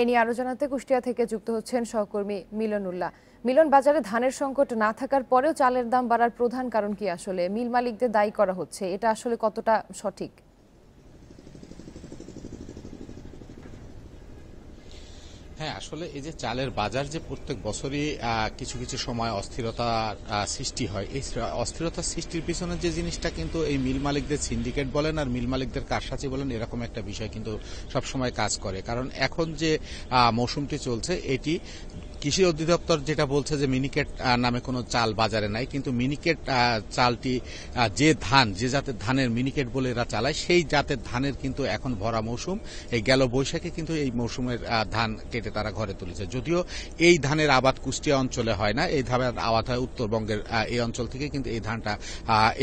এ নিয়ে আরো জানাতে কুষ্টিয়া থেকে যুক্ত হচ্ছেন সহকর্মী মিলন উল্লাহ। মিলন, বাজারে ধানের সংকট না থাকার পরেও চালের দাম বাড়ার প্রধান কারণ কি? আসলে মিল মালিকদের দায়ী করা হচ্ছে, এটা আসলে কতটা সঠিক? হ্যাঁ, আসলে এই যে চালের বাজার যে প্রত্যেক বছরই কিছু কিছু সময় অস্থিরতার সৃষ্টি হয়, এই অস্থিরতার সৃষ্টির পিছনে যে জিনিসটা কিন্তু এই মিল মালিকদের সিন্ডিকেট বলেন আর মিল মালিকদের কারসাজি বলেন, এরকম একটা বিষয় কিন্তু সবসময় কাজ করে। কারণ এখন যে মৌসুমটি চলছে এটি কৃষি অধিদপ্তর যেটা বলছে যে মিনিকেট নামে কোনো চাল বাজারে নাই, কিন্তু মিনিকেট চালটি যে ধান, যে জাতের ধানের মিনিকেট বলে এরা চালায়, সেই জাতের ধানের কিন্তু এখন ভরা মৌসুম। এই গেল বৈশাখে কিন্তু এই মৌসুমের ধান কেটে তারা ঘরে তুলেছে। যদিও এই ধানের আবাদ কুষ্টিয়া অঞ্চলে হয় না, এই ধানের আবাদ হয় উত্তরবঙ্গের এই অঞ্চল থেকে, কিন্তু এই ধানটা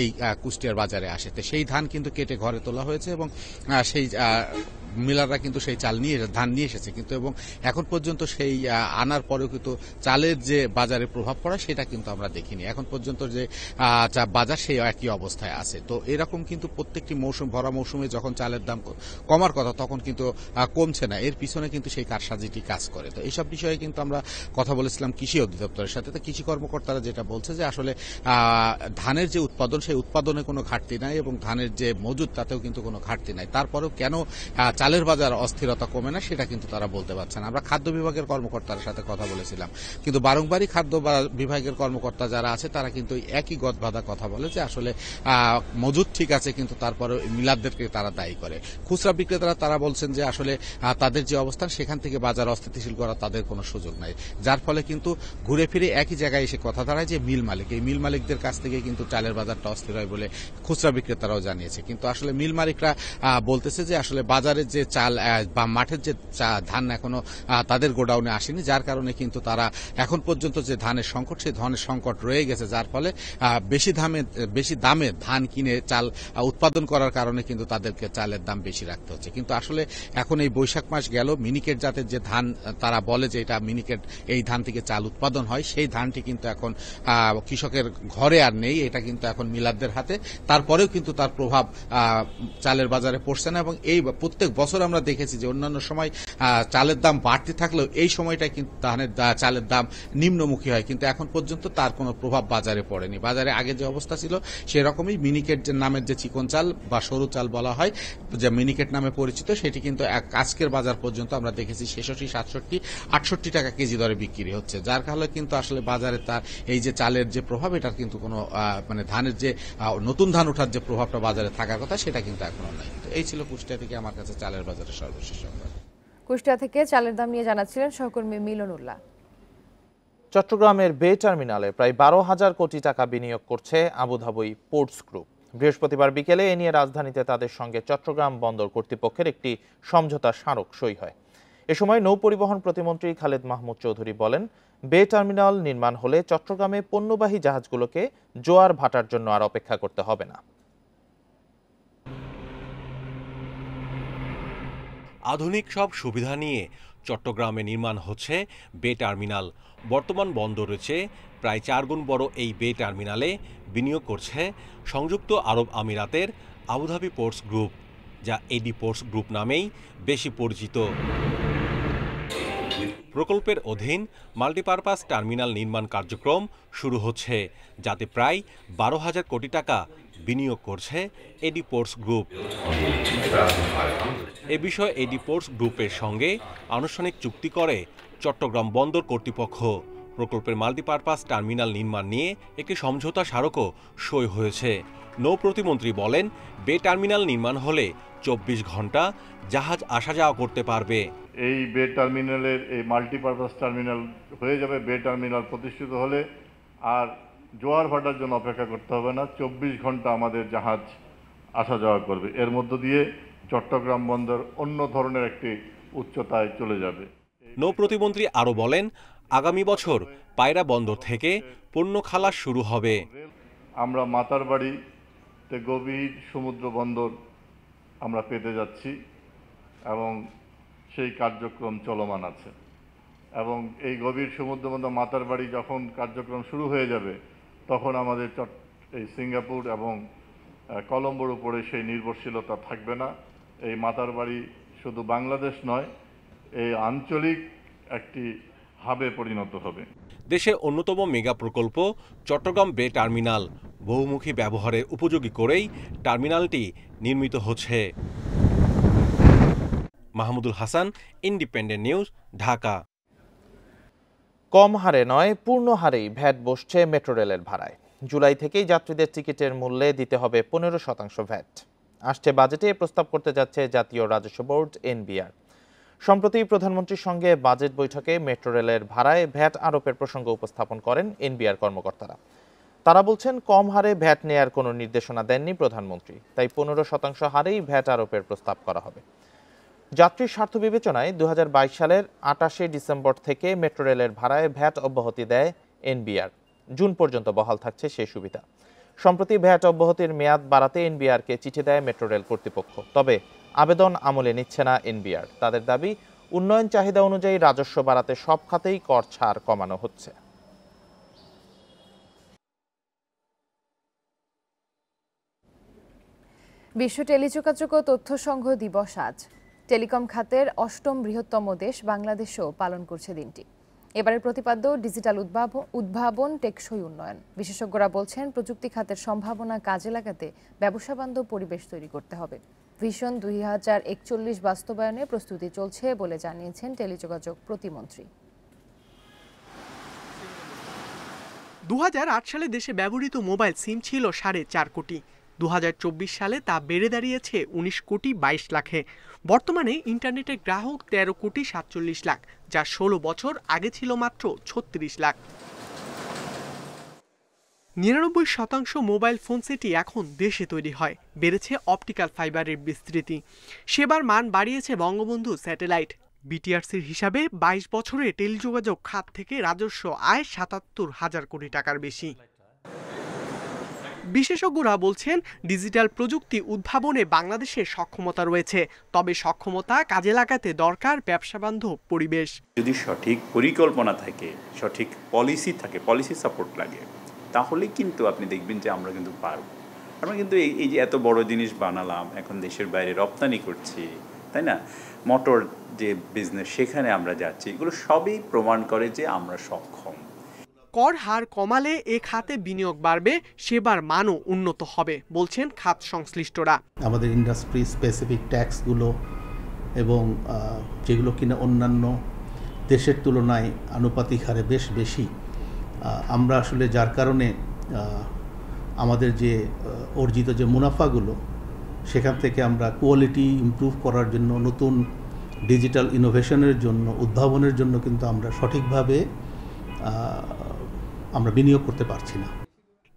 এই কুষ্টিয়ার বাজারে আসে। তো সেই ধান কিন্তু কেটে ঘরে তোলা হয়েছে এবং সেই মিলাররা কিন্তু সেই ধান নিয়ে এসেছে, কিন্তু এবং এখন পর্যন্ত সেই আনার পরেও কিন্তু চালের যে বাজারে প্রভাব পড়া সেটা কিন্তু আমরা দেখিনি। এখন পর্যন্ত যে বাজার সেই একই অবস্থায় আছে। তো এরকম কিন্তু প্রত্যেকটি মৌসুম, ভরা মৌসুমে যখন চালের দাম কমার কথা তখন কিন্তু কমছে না, এর পিছনে কিন্তু সেই কারসাজিটি কাজ করে। তো এইসব বিষয়ে কিন্তু আমরা কথা বলেছিলাম কৃষি অধিদপ্তরের সাথে। তো কৃষি কর্মকর্তারা যেটা বলছে যে আসলে ধানের যে উৎপাদন, সেই উৎপাদনে কোনো ঘাটতি নাই এবং ধানের যে মজুদ তাতেও কিন্তু কোনো ঘাটতি নাই। তারপরেও কেন চালের বাজার অস্থিরতা কমে না সেটা কিন্তু তারা বলতে পারছে না। আমরা খাদ্য বিভাগের কর্মকর্তার সাথে কথা বলেছিলাম, কিন্তু বারংবারই খাদ্য বিভাগের কর্মকর্তা যারা আছে তারা কিন্তু একই গদবাঁধা কথা বলে যে আসলে মজুদ ঠিক আছে, কিন্তু তারপরে মিলারদেরকে তারা দায়ী করে। খুচরা বিক্রেতারা তারা বলছেন যে আসলে তাদের যে অবস্থান সেখান থেকে বাজার অস্থিতিশীল করা তাদের কোনো সুযোগ নাই, যার ফলে কিন্তু ঘুরে ফিরে একই জায়গায় এসে কথা দাঁড়ায় যে মিল মালিক, এই মিল মালিকদের কাছ থেকে কিন্তু চালের বাজারটা অস্থির হয় বলে খুচরা বিক্রেতারাও জানিয়েছে। কিন্তু আসলে মিল মালিকরা বলতেছে যে আসলে বাজারের যে চাল বা মাঠের যে ধান এখনো তাদের গোডাউনে আসেনি, যার কারণে কিন্তু তারা এখন পর্যন্ত যে ধানের সংকট, সেই ধানের সংকট রয়ে গেছে, যার ফলে বেশি দামে ধান কিনে চাল উৎপাদন করার কারণে কিন্তু তাদেরকে চালের দাম বেশি রাখতে হচ্ছে। কিন্তু আসলে এখন এই বৈশাখ মাস গেল, মিনিকেট জাতের যে ধান তারা বলে যে এটা মিনিকেট, এই ধান থেকে চাল উৎপাদন হয়, সেই ধানটি কিন্তু এখন কৃষকের ঘরে আর নেই, এটা কিন্তু এখন মিলারদের হাতে। তারপরেও কিন্তু তার প্রভাব চালের বাজারে পড়ছে না এবং এই প্রত্যেক বছর আমরা দেখেছি যে অন্যান্য সময় চালের দাম বাড়তে থাকলেও এই সময়টা কিন্তু চালের দাম নিম্নমুখী হয়, কিন্তু এখন পর্যন্ত তার কোনো প্রভাব বাজারে পড়েনি। বাজারে আগে যে অবস্থা ছিল সেরকমই মিনিকেট নামের যে চিকন চাল বা সরু চাল বলা হয়, যে মিনিকেট নামে পরিচিত, সেটি কিন্তু আজকের বাজার পর্যন্ত আমরা দেখেছি 66, 67, 68 টাকা কেজি দরে বিক্রি হচ্ছে, যার কারণে কিন্তু আসলে বাজারে তার এই যে চালের যে প্রভাব, এটার কিন্তু কোনো মানে ধানের যে নতুন ধান ওঠার যে প্রভাবটা বাজারে থাকার কথা সেটা কিন্তু এখনো নাই। তো এই ছিল কুষ্টিয়া থেকে আমার কাছে চালের বাজারের সর্বশেষ সংবাদ। কুষ্টিয়া থেকে চালের দাম নিয়ে জানাচ্ছিলেন সহকর্মী মিলন উল্লাহ। চট্টগ্রামের বে টার্মিনালে প্রায় 12,000 কোটি টাকা বিনিয়োগ করছে আবুধাবি পোর্টস গ্রুপ। বৃহস্পতিবার বিকেলে এ নিয়ে রাজধানীতে তাদের সঙ্গে চট্টগ্রাম বন্দর কর্তৃপক্ষের একটি সমঝোতা স্মারক সই হয়। এ সময় নৌ পরিবহন প্রতিমন্ত্রী খালেদ মাহমুদ চৌধুরী বলেন, বে টার্মিনাল নির্মাণ হলে চট্টগ্রামে পণ্যবাহী জাহাজগুলোকে জোয়ার ভাটার জন্য আর অপেক্ষা করতে হবে না। আধুনিক সব সুবিধা নিয়ে চট্টগ্রামে নির্মাণ হচ্ছে বে টার্মিনাল। বর্তমান বন্দরের চেয়ে প্রায় 4 গুণ বড় এই বে টার্মিনালে বিনিয়োগ করছে সংযুক্ত আরব আমিরাতের আবুধাবি পোর্টস গ্রুপ, যা এডি পোর্টস গ্রুপ নামেই বেশি পরিচিত। প্রকল্পের অধীন মাল্টিপারপাস টার্মিনাল নির্মাণ কার্যক্রম শুরু হচ্ছে, যাতে প্রায় 12,000 কোটি টাকা বিনিয়োগ করছে এডি পোর্টস গ্রুপ। এ বিষয়ে এডি পোর্টস গ্রুপের সঙ্গে আনুষ্ঠানিক চুক্তি করে চট্টগ্রাম বন্দর কর্তৃপক্ষ। প্রকল্পের মাল্টিপারপাস টার্মিনাল নির্মাণ নিয়ে একটি সমঝোতা স্মারকও সই হয়েছে। নৌ প্রতিমন্ত্রী বলেন, বে টার্মিনাল নির্মাণ হলে 24 ঘন্টা জাহাজ আসা যাওয়া করতে পারবে। এই বে টার্মিনালের এই মাল্টিপারপাস টার্মিনাল হয়ে যাবে। বে টার্মিনাল প্রতিষ্ঠিত হলে আর জোয়ার ভাটার জন্য অপেক্ষা করতে হবে না, 24 ঘন্টা আমাদের জাহাজ আসা যাওয়া করবে। এর মধ্য দিয়ে চট্টগ্রাম বন্দর অন্য ধরনের একটি উচ্চতায় চলে যাবে। নৌ প্রতিমন্ত্রী আরও বলেন, আগামী বছর পায়রা বন্দর থেকে পণ্য খালাস শুরু হবে। আমরা মাতারবাড়িতে গভীর সমুদ্র বন্দর আমরা পেতে যাচ্ছি। এবং সেই কার্যক্রম চলমান আছে। এবং এই গভীর সমুদ্র মধ্যে মাতারবাড়ি যখন কার্যক্রম শুরু হয়ে যাবে তখন আমাদের এই সিঙ্গাপুর এবং কলম্বোর উপরে সেই নির্ভরশীলতা থাকবে না। এই মাতারবাড়ি শুধু বাংলাদেশ নয়, এই আঞ্চলিক একটি হাবে পরিণত হবে। দেশের অন্যতম মেগা প্রকল্প চট্টগ্রাম বে টার্মিনাল বহুমুখী ব্যবহারের উপযোগী করেই টার্মিনালটি নির্মিত হচ্ছে। Mahmudul Hasan, Independent News, Dhaka. কম হারে নয়, পূর্ণ হারেই ভ্যাট বসছে মেট্রো রেলের ভাড়ায়। জুলাই থেকেই যাত্রীদের টিকিটের মূল্যে দিতে হবে 15% ভ্যাট। আসছে বাজেটে প্রস্তাব করতে যাচ্ছে জাতীয় রাজস্ব বোর্ড এনবিআর। সম্প্রতি প্রধানমন্ত্রীর সঙ্গে বাজেট বৈঠকে মেট্রো রেলের ভাড়ায় ভ্যাট আরোপের প্রসঙ্গ উপস্থাপন করেন এনবিআর কর্মকর্তারা। তারা বলছেন, কম হারে ভ্যাট নেয়ার কোনো নির্দেশনা দেননি প্রধানমন্ত্রী, তাই 15% হারেই ভ্যাট আরোপের প্রস্তাব করা হবে। যাত্রীর স্বার্থ বিবেচনায় 2022 সালের 28 ডিসেম্বর থেকে মেট্রো রেলের ভাড়ায় ভ্যাট অব্যাহতি দেয় এনবিআর। জুন পর্যন্ত বহাল থাকছে সেই সুবিধা। সম্প্রতি ভ্যাট অব্যাহতির মেয়াদ বাড়াতে এনবিআরকে চিঠি দেয় মেট্রো রেল কর্তৃপক্ষ, তবে আবেদন আমলে নিচ্ছে না এনবিআর। তাদের দাবি, উন্নয়ন চাহিদা অনুযায়ী রাজস্ব বাড়াতে সব খাতেই কর ছাড় কমানো হচ্ছে। বিশ্ব টেলিযোগাযোগ ও তথ্য সংঘ দিবস আজ। টেলিকম খাতের 8ম বৃহত্তম দেশ বাংলাদেশও পালন করছে দিনটি। এবারের প্রতিপাদ্য ডিজিটাল উদ্ভাবন, টেকসই উন্নয়ন। বিশেষজ্ঞরা বলছেন, প্রযুক্তি খাতের সম্ভাবনা কাজে লাগাতে ব্যবসাবান্ধব পরিবেশ তৈরি করতে হবে। ভিশন 2041 বাস্তবায়নে প্রস্তুতি চলছে বলে জানিয়েছেন টেলিযোগাযোগ প্রতিমন্ত্রী। 2008 সালে দেশে ব্যবহৃত মোবাইল সিম ছিল 4.5 কোটি। 2024 সালে তা বেড়ে দাঁড়িয়েছে 19 কোটি 22 লাখে। বর্তমানে ইন্টারনেটের গ্রাহক 13 কোটি 47 লাখ, যা 16 বছর আগে ছিল মাত্র 36 লাখ। 99% মোবাইল ফোন সেটই এখন দেশে তৈরি হয়। বেড়েছে অপটিক্যাল ফাইবারের বিস্তৃতি। সেবার মান বাড়িয়েছে বঙ্গবন্ধু স্যাটেলাইট। বিটিআরসির হিসাবে 22 বছরে টেলিযোগাযোগ খাত থেকে রাজস্ব আয় 77,000 কোটি টাকার বেশি। বিশেষজ্ঞরা বলছেন, ডিজিটাল প্রযুক্তি উদ্ভাবনে বাংলাদেশের সক্ষমতা রয়েছে, তবে সক্ষমতা কাজে লাগাতে দরকার ব্যবসাবান্ধব পরিবেশ। যদি সঠিক পরিকল্পনা থাকে, সঠিক পলিসি থাকে, পলিসি সাপোর্ট লাগে, তাহলে কিন্তু আপনি দেখবেন যে আমরা কিন্তু পারব। আমরা কিন্তু এই যে এত বড় জিনিস বানালাম, এখন দেশের বাইরে রপ্তানি করছি, তাই না? মোটর যে বিজনেস, সেখানে আমরা যাচ্ছি, এগুলো সবই প্রমাণ করে যে আমরা সক্ষম। কর হার কমালে এ খাতে বিনিয়োগ বাড়বে, সেবার মানও উন্নত হবে বলছেন খাত সংশ্লিষ্টরা। আমাদের ইন্ডাস্ট্রি স্পেসিফিক ট্যাক্সগুলো এবং যেগুলো কিনা অন্যান্য দেশের তুলনায় আনুপাতিক হারে বেশ বেশি, আমরা আসলে যার কারণে আমাদের যে অর্জিত যে মুনাফাগুলো, সেখান থেকে আমরা কোয়ালিটি ইমপ্রুভ করার জন্য, নতুন ডিজিটাল ইনোভেশনের জন্য, উদ্ভাবনের জন্য কিন্তু আমরা সঠিকভাবে আমরা বিনিয়োগ করতে পারছি না।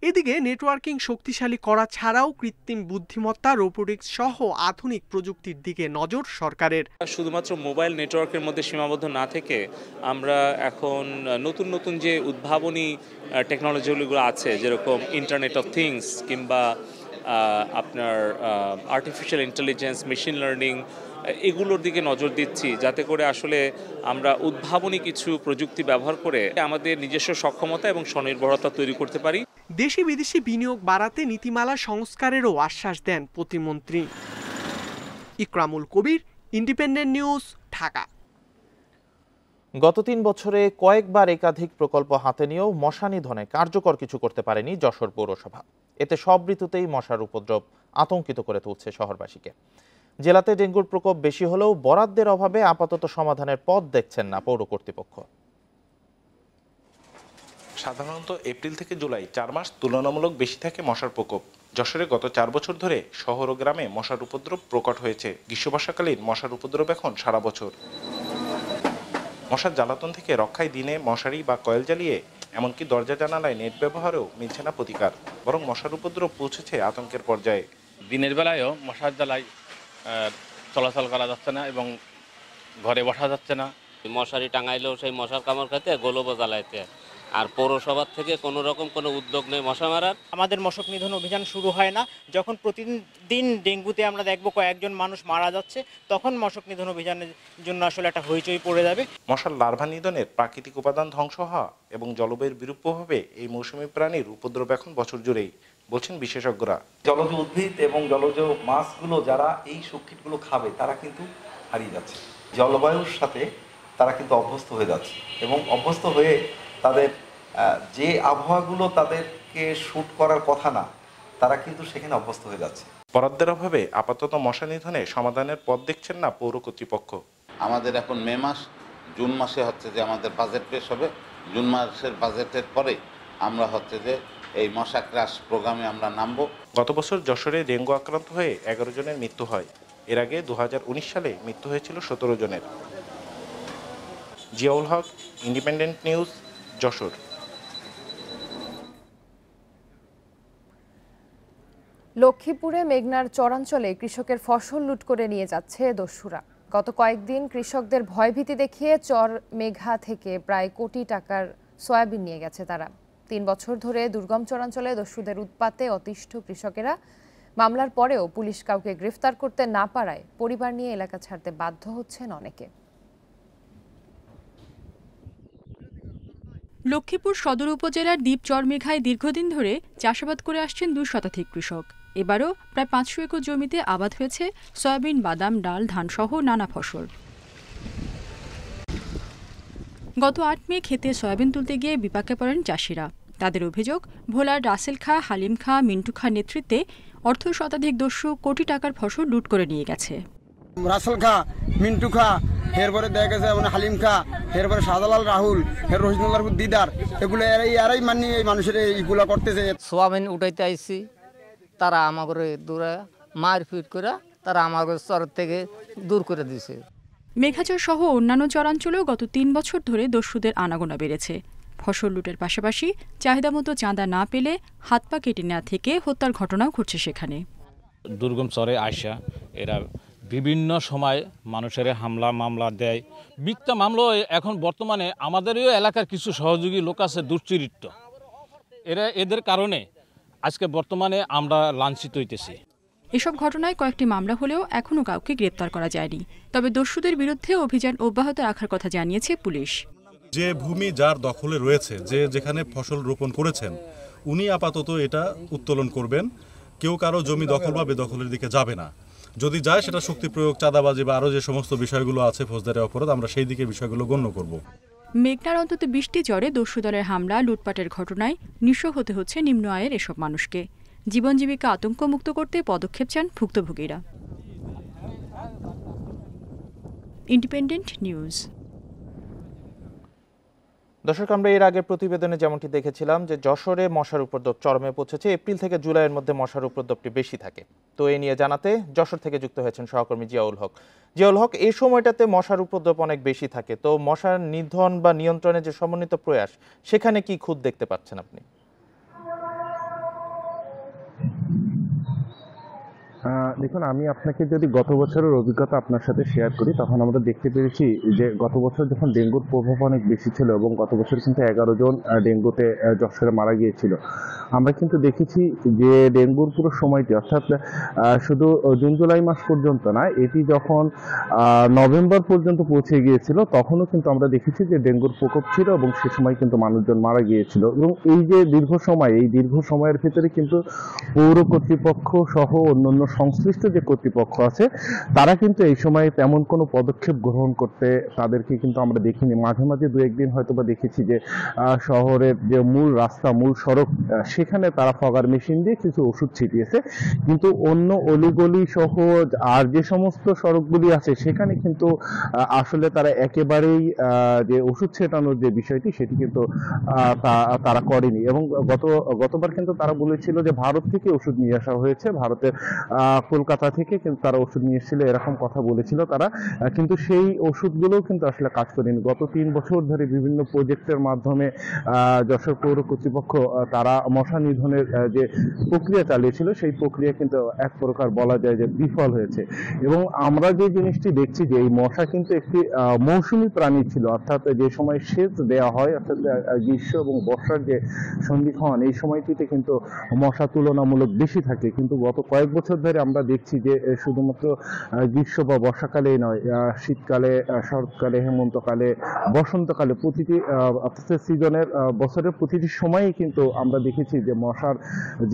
এদিকে নেটওয়ার্কিং শক্তিশালী করা ছাড়াও কৃত্রিম বুদ্ধিমত্তা, রোবোটিক্স সহ আধুনিক প্রযুক্তির দিকে নজর সরকারের। শুধুমাত্র মোবাইল নেটওয়ার্কের মধ্যে সীমাবদ্ধ না থেকে আমরা এখন নতুন নতুন যে উদ্ভাবনী টেকনোলজিগুলো আছে, যেরকম ইন্টারনেট অফ থিংস কিংবা আপনার আর্টিফিশিয়াল ইন্টেলিজেন্স, মেশিন লার্নিং, এগুলোর দিকে নজর দিচ্ছি, যাতে করে আসলে আমরা উদ্ভাবনী কিছু প্রযুক্তি ব্যবহার করে আমাদের নিজস্ব সক্ষমতা এবং স্বনির্ভরতা তৈরি করতে পারি। দেশি বিদেশি বিনিয়োগ বাড়াতে নীতিমালা সংস্কারেরও আশ্বাস দেন প্রতিমন্ত্রী। ইকরামুল কবির, ইন্ডিপেন্ডেন্ট নিউজ, ঢাকা। গত 3 বছরে কয়েকবার একাধিক প্রকল্প হাতে নিয়েও মশা নিধনে কার্যকর কিছু করতে পারেনি যশোর পৌরসভা। এতে সব ঋতুতেই মশার উপদ্রব আতঙ্কিত করে তুলছে শহরবাসীকে। জেলাতে ডেঙ্গুর প্রকোপ বেশি হলেও বরাদ্দের অভাবে আপাতত সমাধানের পথ দেখছেন না পৌর কর্তৃপক্ষ। সাধারণত এপ্রিল থেকে জুলাই 4 মাস তুলনামূলক বেশি থাকে মশার প্রকোপ। যশোরে গত 4 বছর ধরে শহর ও গ্রামে মশার উপদ্রব প্রকট হয়েছে। গ্রীষ্মবর্ষাকালীন মশার উপদ্রব এখন সারা বছর। মশার জ্বালাতন থেকে রক্ষায় দিনে মশারি বা কয়েল জ্বালিয়ে, এমনকি দরজা জানালায় নেট ব্যবহারেও মিলছে না প্রতিকার, বরং মশার উপদ্রব পৌঁছেছে আতঙ্কের পর্যায়ে। দিনের বেলায়ও মশার জ্বালায় চলাচল করা যাচ্ছে না এবং ঘরে বসা যাচ্ছে না। মশারি টাঙাইলেও সেই মশার কামড় খাইতে, গোলবও জ্বালাইতে, আর পৌরসভার থেকে কোনো রকম কোনো উদ্যোগ নেই মশা মারার। আমাদের মশক নিধন অভিযান শুরু হয় না, যখন প্রতিদিন ডেঙ্গুতে আমরা দেখবো কয়েকজন মানুষ মারা যাচ্ছে, তখন মশক নিধন অভিযানের জন্য আসলে একটা হইচই পড়ে যাবে। মশার লার্ভা নিধনের প্রাকৃতিক উপাদান ধ্বংস হওয়া এবং জলবায়ুর বিরূপ প্রভাবে এই মৌসুমী প্রাণীর উপদ্রব এখন বছর জুড়েই, বলছেন বিশেষজ্ঞরা। জলজ উদ্ভিদ এবং জলজ মাছগুলো যারা এই শোককীটগুলো খাবে তারা কিন্তু হারিয়ে যাচ্ছে, জলবায়ুর সাথে তারা কিন্তু অভ্যস্ত হয়ে যাচ্ছে এবং অভ্যস্ত হয়ে তাদের যে আবহাওয়াগুলো তাদেরকে শ্যুট করার কথা না, তারা কিন্তু সেখানে অভ্যস্ত হয়ে যাচ্ছে। বরাদ্দের অভাবে আপাতত মশা নিধনে সমাধানের পথ দেখছেন না পৌর কর্তৃপক্ষ। আমাদের এখন মে মাস, জুন মাসে হচ্ছে যে আমাদের বাজেট পেশ হবে, জুন মাসের বাজেটের পরে আমরা হচ্ছে যে এই মশা ক্রাশ প্রোগ্রামে আমরা নামবো। গত বছর যশোরে ডেঙ্গু আক্রান্ত হয়ে 11 জনের মৃত্যু হয়। এর আগে 2019 সালে মৃত্যু হয়েছিল 17 জনের। জিয়াউল হক, ইন্ডিপেন্ডেন্ট নিউজ, যশোর। লক্ষ্মীপুরে মেঘনার চরাঞ্চলে কৃষকের ফসল লুট করে নিয়ে যাচ্ছে দস্যুরা। গত কয়েকদিন কৃষকদের ভয়ভীতি দেখিয়ে চর মেঘা থেকে প্রায় কোটি টাকার সয়াবিন নিয়ে গেছে তারা। 3 বছর ধরে দুর্গম চরাঞ্চলে দস্যুদের উৎপাতে অতিষ্ঠ কৃষকেরা। মামলার পরেও পুলিশ কাউকে গ্রেফতার করতে না পারায় পরিবার নিয়ে এলাকা ছাড়তে বাধ্য হচ্ছেন অনেকে। লক্ষ্মীপুর সদর উপজেলার দ্বীপ চরমেঘায় দীর্ঘদিন ধরে চাষাবাদ করে আসছেন 2 শতাধিক কৃষক। এবারও প্রায় 500 একর জমিতে আবাদ হয়েছে সয়াবিন, বাদাম, ডাল, ধানসহ নানা ফসল। গত 8 মে খেতে সয়াবিন তুলতে গিয়ে বিপাকে পড়েন চাষিরা। তাদের অভিযোগ, ভোলার রাসেল খা, হালিম খা, মিন্টু খার নেতৃত্বে অর্ধ শতাধিক দস্যু কোটি টাকার ফসল লুট করে নিয়ে গেছে। রাসেল খা, মিন্টু খা, এরপরে দেখা গেছে হালিম খা, এরপরে শাহজালাল রাহুল, রহিদুল্লাহ দিদার, এগুলো এরাই মানে এই মানুষের এইগুলা করতেছে। সোয়াবিন উঠাইতে আইছি, তারা আমাকে দূরে মারপিট করে তারা আমাকে চর থেকে দূর করে দিয়েছে। মেঘাচর সহ অন্যান্য চরাঞ্চলেও গত 3 বছর ধরে দস্যুদের আনাগোনা বেড়েছে। ফসল লুটের পাশাপাশি চাহিদা মতো চাঁদা না পেলে হাত পা কেটে নেওয়া থেকে হত্যার ঘটনাও ঘটছে সেখানে। দুর্গম চরে আসা এরা বিভিন্ন সময় মানুষের হামলা মামলা দেয়। মিথ্যা মামলা এখন বর্তমানে আমাদেরও এলাকার কিছু সহযোগী লোক আছে দুশ্চরিত্র, এদের কারণে আজকে বর্তমানে আমরা লাঞ্ছিত হইতেছি। এসব ঘটনায় কয়েকটি মামলা হলেও এখনও কাউকে গ্রেপ্তার করা যায়নি। তবে দস্যুদের বিরুদ্ধে অভিযান অব্যাহত রাখার কথা জানিয়েছে পুলিশ। যে ভূমি যার দখলে রয়েছে, যে যেখানে ফসল রোপণ করেছেন, উনি আপাতত এটা উত্তোলন করবেন। কেউ কারো জমি দখল বা বেদখলের দিকে যাবে না। যদি যায় সেটা শক্তি প্রয়োগ, চাঁদাবাজি বা আরও যে সমস্ত বিষয়গুলো আছে ফৌজদারি অপরাধ, আমরা সেই দিকে বিষয়গুলো গণ্য করব। মেঘনার অন্তত 20টি চরে দস্যু দলের হামলা, লুটপাটের ঘটনায় নিঃস্ব হতে হচ্ছে নিম্ন আয়ের এসব মানুষকে। জীবন জীবিকা আতঙ্কমুক্ত করতে পদক্ষেপ চান ভুক্তভোগীরা। Independent news. দর্শক, আমরা এর আগের প্রতিবেদনে যেমনটি দেখেছিলাম যে যশোরে মশার উপদ্রব চরমে পৌঁছেছে। এপ্রিল থেকে জুলাইয়ের মধ্যে মশার উপদ্রবটি বেশি থাকে। তো এ নিয়ে জানাতে যশোর থেকে যুক্ত হয়েছেন সহকর্মী জিয়াউল হক। জিয়াউল হক, এই সময়টাতে মশার উপদ্রব অনেক বেশি থাকে, তো মশার নিধন বা নিয়ন্ত্রণে যে সমন্বিত প্রয়াস, সেখানে কি খুঁত দেখতে পাচ্ছেন আপনি? দেখুন, আমি আপনাকে যদি গত বছরের অভিজ্ঞতা আপনার সাথে শেয়ার করি, তখন আমরা দেখতে পেরেছি যে গত বছর যখন ডেঙ্গুর প্রভাব অনেক বেশি ছিল এবং গত বছর কিন্তু 11 জন ডেঙ্গুতে যশোরে মারা গিয়েছিল। আমরা কিন্তু দেখেছি যে ডেঙ্গুর পুরো সময়টি, অর্থাৎ শুধু জুন জুলাই মাস পর্যন্ত না, এটি যখন নভেম্বর পর্যন্ত পৌঁছে গিয়েছিল, তখনও কিন্তু আমরা দেখেছি যে ডেঙ্গুর প্রকোপ ছিল এবং সে সময় কিন্তু মানুষজন মারা গিয়েছিল। এবং এই যে দীর্ঘ সময়ের ভিতরে কিন্তু পৌর কর্তৃপক্ষ সহ অন্যান্য সংশ্লিষ্ট যে কর্তৃপক্ষ আছে, তারা কিন্তু এই সময় তেমন কোনো পদক্ষেপ গ্রহণ করতে তাদেরকে কিন্তু আমরা দেখিনি। মাঝে মাঝে 2-1 দিন হয়তো বা দেখেছি যে শহরের যে মূল রাস্তা, মূল সড়ক, সেখানে তারা ফগার মেশিন দিয়ে কিছু ওষুধ ছিটিয়েছে। কিন্তু অন্য অলিগলি সহ আর যে সমস্ত সড়কগুলি আছে, সেখানে কিন্তু আসলে তারা একেবারেই যে ওষুধ ছেটানোর যে বিষয়টি, সেটি কিন্তু তারা করেনি। এবং গতবার কিন্তু তারা বলেছিল যে ভারত থেকে ওষুধ নিয়ে আসা হয়েছে, ভারতের কলকাতা থেকে কিন্তু তারা ওষুধ নিয়ে এসেছিল, এরকম কথা বলেছিল তারা, কিন্তু সেই ওষুধগুলো কিন্তু আসলে কাজ করেনি। গত 3 বছর ধরে বিভিন্ন প্রজেক্টের মাধ্যমে যশোর পৌর কর্তৃপক্ষ তারা মশা নিধনের যে প্রক্রিয়া চালিয়েছিল সেই প্রক্রিয়া কিন্তু এক প্রকার বলা যায় যে বিফল হয়েছে। এবং আমরা যে জিনিসটি দেখছি যে এই মশা কিন্তু একটি মৌসুমী প্রাণী ছিল, অর্থাৎ যে সময় সেচ দেওয়া হয়, অর্থাৎ গ্রীষ্ম এবং বর্ষার যে সন্ধিক্ষণ, এই সময়টিতে কিন্তু মশা তুলনামূলক বেশি থাকে। কিন্তু গত কয়েক বছর ধরে আমরা দেখছি যে শুধুমাত্র গ্রীষ্ম বা বর্ষাকালেই নয়, শীতকালে, শরৎকালে, হেমন্তকালে, বসন্তকালে, প্রতিটি সিজনের বছরের প্রতিটি সময়ই কিন্তু আমরা দেখেছি যে মশার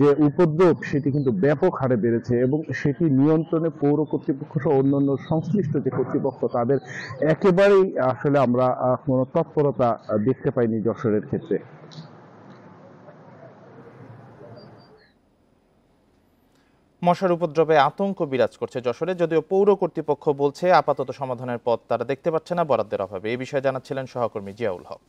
যে উপদ্রব সেটি কিন্তু ব্যাপক হারে বেড়েছে এবং সেটি নিয়ন্ত্রণে পৌর কর্তৃপক্ষ সহ অন্যান্য সংশ্লিষ্ট যে কর্তৃপক্ষ তাদের একেবারেই আসলে আমরা কোনো তৎপরতা দেখতে পাইনি যশোরের ক্ষেত্রে। মশার উপদ্রবে আতঙ্ক বিরাজ করছে যশোরে, যদিও পৌর কর্তৃপক্ষ বলছে আপাতত সমাধানের পথ তারা দেখতে পাচ্ছে না বরাদ্দের অভাবে। এই বিষয়ে জানাচ্ছিলেন সহকর্মী জিয়াউল হক।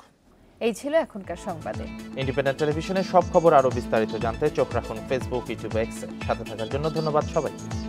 এই ছিল এখনকার সংবাদে। ইন্ডিপেন্ডেন্ট টেলিভিশনের সব খবর আরো বিস্তারিত জানতে চোখ রাখুন ফেসবুক, ইউটিউব, এক্সে। সাথে থাকার জন্য ধন্যবাদ সবাইকে।